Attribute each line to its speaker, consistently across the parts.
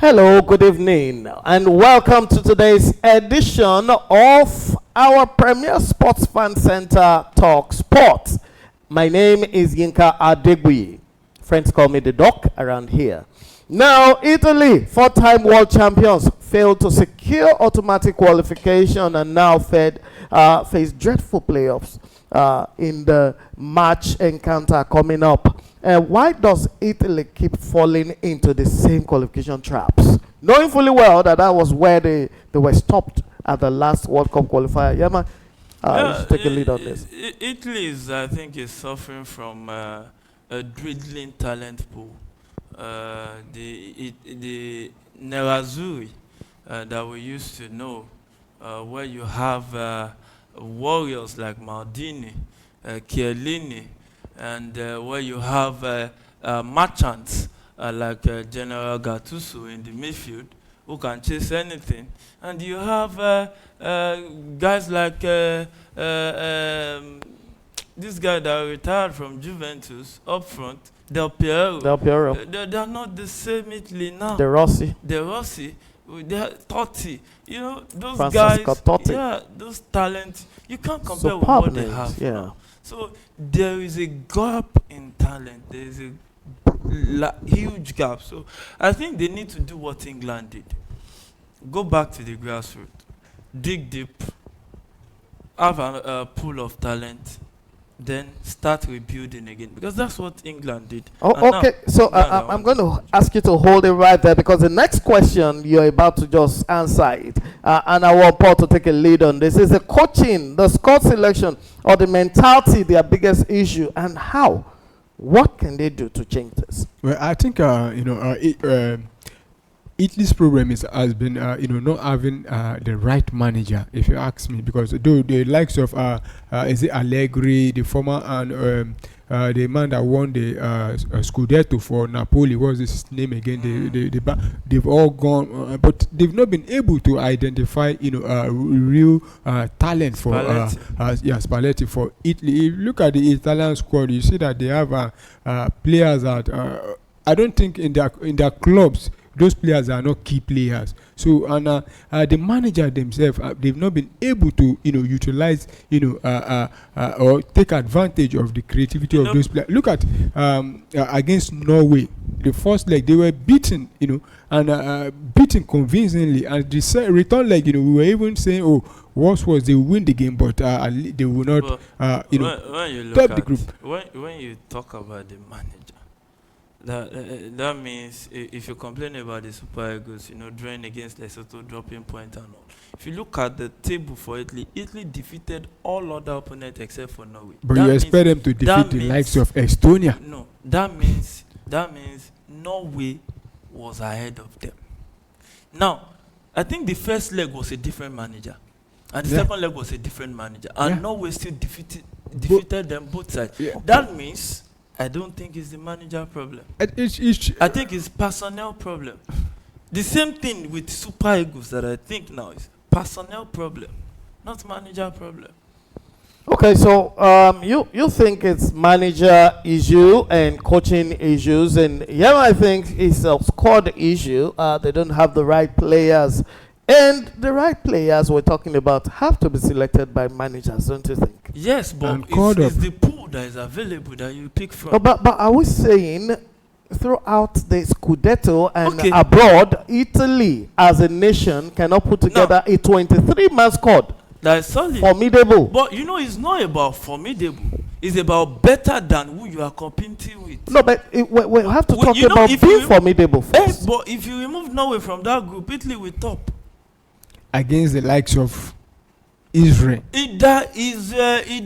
Speaker 1: Hello, good evening, and welcome to today's edition of our Premier Sports Fan Center Talk Sports. My name is Yinka Adegui. Friends call me the Doc around here. Now, Italy, four-time world champions, failed to secure automatic qualification and now face dreadful playoffs in the match encounter coming up. Why does Italy keep falling into the same qualification traps? Knowing fully well that was where they were stopped at the last World Cup qualifier. Yama, you should take a lead on this.
Speaker 2: Italy I think, is suffering from a dwindling talent pool. The Nerazzurri that we used to know, where you have warriors like Maldini, Chiellini, and where you have merchants like General Gattuso in the midfield who can chase anything, and you have guys like this guy that retired from Juventus up front, Del Piero. They are not the same Italy now.
Speaker 1: De Rossi,
Speaker 2: they are Totti. You know, those
Speaker 1: Francesco
Speaker 2: guys.
Speaker 1: Totti.
Speaker 2: Yeah, those talents. You can't compare with what they have.
Speaker 1: Yeah.
Speaker 2: Now. So there is a gap in talent. There is a huge gap. So I think they need to do what England did. Go back to the grassroots. Dig deep. Have a pool of talent. Then start rebuilding again, because that's what England did.
Speaker 1: Oh, okay. So I'm going to ask you to hold it right there, because the next question you're about to just answer it, and I want Paul to take a lead on this. Is the coaching, the squad selection, or the mentality their biggest issue, and how? What can they do to change this?
Speaker 3: Well, I think Italy's problem has been not having the right manager, if you ask me, because the likes of is it Allegri, the former, and the man that won the Scudetto for Napoli, what's his name again? They've all gone, but they've not been able to identify real talent for Spalletti for Italy. If you look at the Italian squad, you see that they have players that I don't think in their clubs those players are not key players. So and the manager themselves, they've not been able to utilize or take advantage of the creativity of those players. Look at against Norway, the first leg they were beaten, and beaten convincingly, and the return leg, we were even saying, oh, worse was they win the game, but they will not
Speaker 2: when you look
Speaker 3: top
Speaker 2: at
Speaker 3: the group.
Speaker 2: When you talk about the manager, that means if you complain about the Super Eagles, drawing against Lesotho, dropping point and all. If you look at the table for Italy defeated all other opponents except for Norway.
Speaker 3: But you expect them to defeat the likes of Estonia?
Speaker 2: No, that means Norway was ahead of them. Now, I think the first leg was a different manager, and the second leg was a different manager, and Norway still defeated them both sides. Yeah. That means I don't think it's the manager problem. I think it's personnel problem. The same thing with Super Eagles that I think now is personnel problem, not manager problem.
Speaker 1: Okay, so you think it's manager issue and coaching issues, and I think it's a squad issue. They don't have the right players. And the right players we're talking about have to be selected by managers, don't you think?
Speaker 2: Yes, but it's the pool that is available that you pick from.
Speaker 1: But are we saying throughout the Scudetto and abroad, Italy as a nation cannot put together a 23-man squad?
Speaker 2: That is solid.
Speaker 1: Formidable.
Speaker 2: But it's not about formidable. It's about better than who you are competing with.
Speaker 1: No, but we have to talk about being formidable first.
Speaker 2: But if you remove Norway from that group, Italy will top.
Speaker 3: Against the likes of Israel,
Speaker 2: either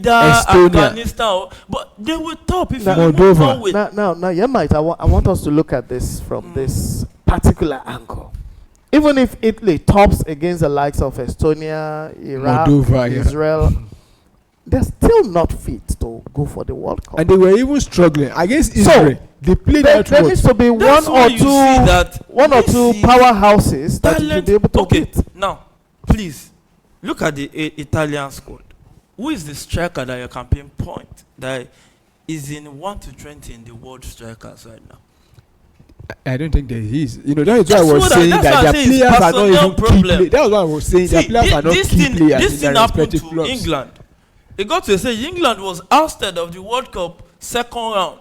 Speaker 2: Afghanistan, but they will top if you remove Norway.
Speaker 1: Now, I want us to look at this from this particular angle. Even if Italy tops against the likes of Estonia, Iraq,
Speaker 3: Moldova,
Speaker 1: Israel, they're still not fit to go for the World Cup.
Speaker 3: And they were even struggling against Israel. They played
Speaker 1: there needs to be one or two powerhouses that you should be able to beat.
Speaker 2: Now, please look at the Italian squad. Who is the striker that you can pinpoint that is in 1 to 20 in the world strikers right now?
Speaker 3: I don't think there is. You know, that is why I
Speaker 2: That's
Speaker 3: was
Speaker 2: what
Speaker 3: saying
Speaker 2: that's
Speaker 3: that
Speaker 2: what I
Speaker 3: their
Speaker 2: say is
Speaker 3: players are not
Speaker 2: personnel
Speaker 3: even key
Speaker 2: problem.
Speaker 3: players. That was why I was saying their players are not key players
Speaker 2: this
Speaker 3: in
Speaker 2: thing
Speaker 3: their
Speaker 2: happened
Speaker 3: respective
Speaker 2: to
Speaker 3: clubs.
Speaker 2: England. It got to say England was ousted of the World Cup second round.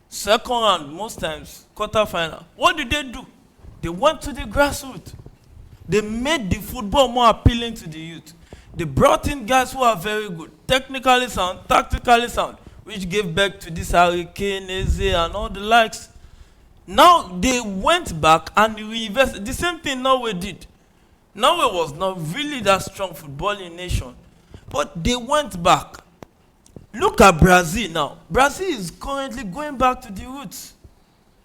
Speaker 2: Second round, most times, quarter final. What did they do? They went to the grassroots. They made the football more appealing to the youth. They brought in guys who are very good, technically sound, tactically sound, which gave birth to this Harry Kane, Eze, and all the likes. Now they went back and reinvested. The same thing Norway did. Norway was not really that strong footballing nation, but they went back. Look at Brazil now. Brazil is currently going back to the roots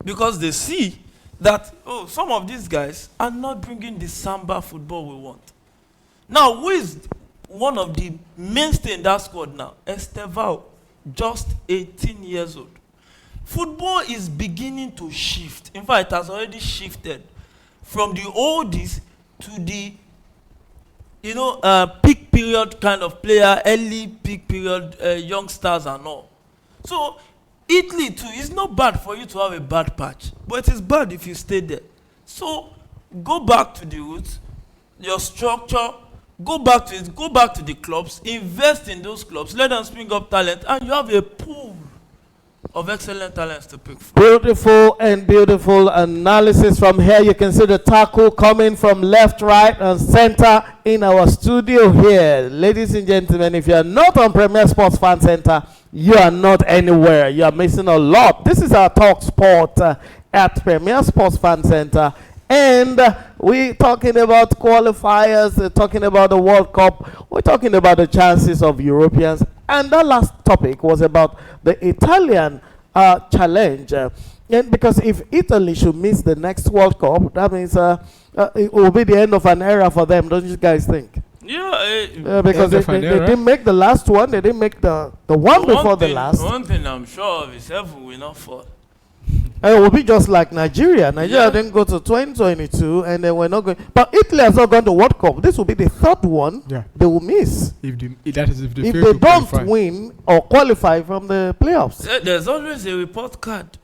Speaker 2: because they see that, oh, some of these guys are not bringing the samba football we want. Now, who is one of the mainstay in that squad now? Estevao, just 18 years old. Football is beginning to shift. In fact, it has already shifted from the oldies to the peak period kind of player, early peak period youngsters and all. So Italy too, it's not bad for you to have a bad patch, but it is bad if you stay there. So go back to the roots, your structure, go back to the clubs, invest in those clubs, let them spring up talent, and you have a pool of excellent talents to pick from.
Speaker 1: Beautiful analysis from here. You can see the tackle coming from left, right, and center in our studio here. Ladies and gentlemen, if you are not on Premier Sports Fan Center, you are not anywhere. You are missing a lot. This is our Talk Sport at Premier Sports Fan Center. And we're talking about qualifiers, talking about the World Cup. We're talking about the chances of Europeans. And that last topic was about the Italian challenge. And because if Italy should miss the next World Cup, that means it will be the end of an era for them, don't you guys think?
Speaker 2: Yeah,
Speaker 1: because they didn't make the last one. They didn't make the one before the last.
Speaker 2: One thing I'm sure of is heaven will not fall.
Speaker 1: It will be just like Nigeria. Nigeria didn't go to 2022, and then we're not going. But Italy has not gone to World Cup. This will be the third one they will miss.
Speaker 3: If they
Speaker 1: don't qualify. Win or qualify from the playoffs.
Speaker 2: There's always a report card.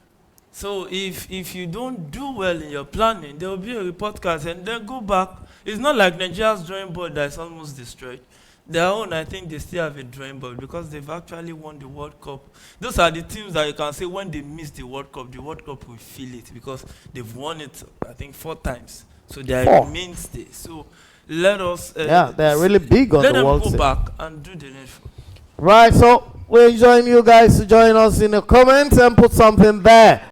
Speaker 2: So if you don't do well in your planning, there will be a report card, and then go back. It's not like Nigeria's drawing board that is almost destroyed. Their own, I think they still have a drawing board because they've actually won the World Cup. Those are the teams that you can say when they miss the World Cup will feel it because they've won it, I think, 4 times. So they are a mainstay. So let us...
Speaker 1: they're really big on the World Cup.
Speaker 2: Let them go back and do the next one.
Speaker 1: Right, so we're enjoying you guys to join us in the comments and put something there.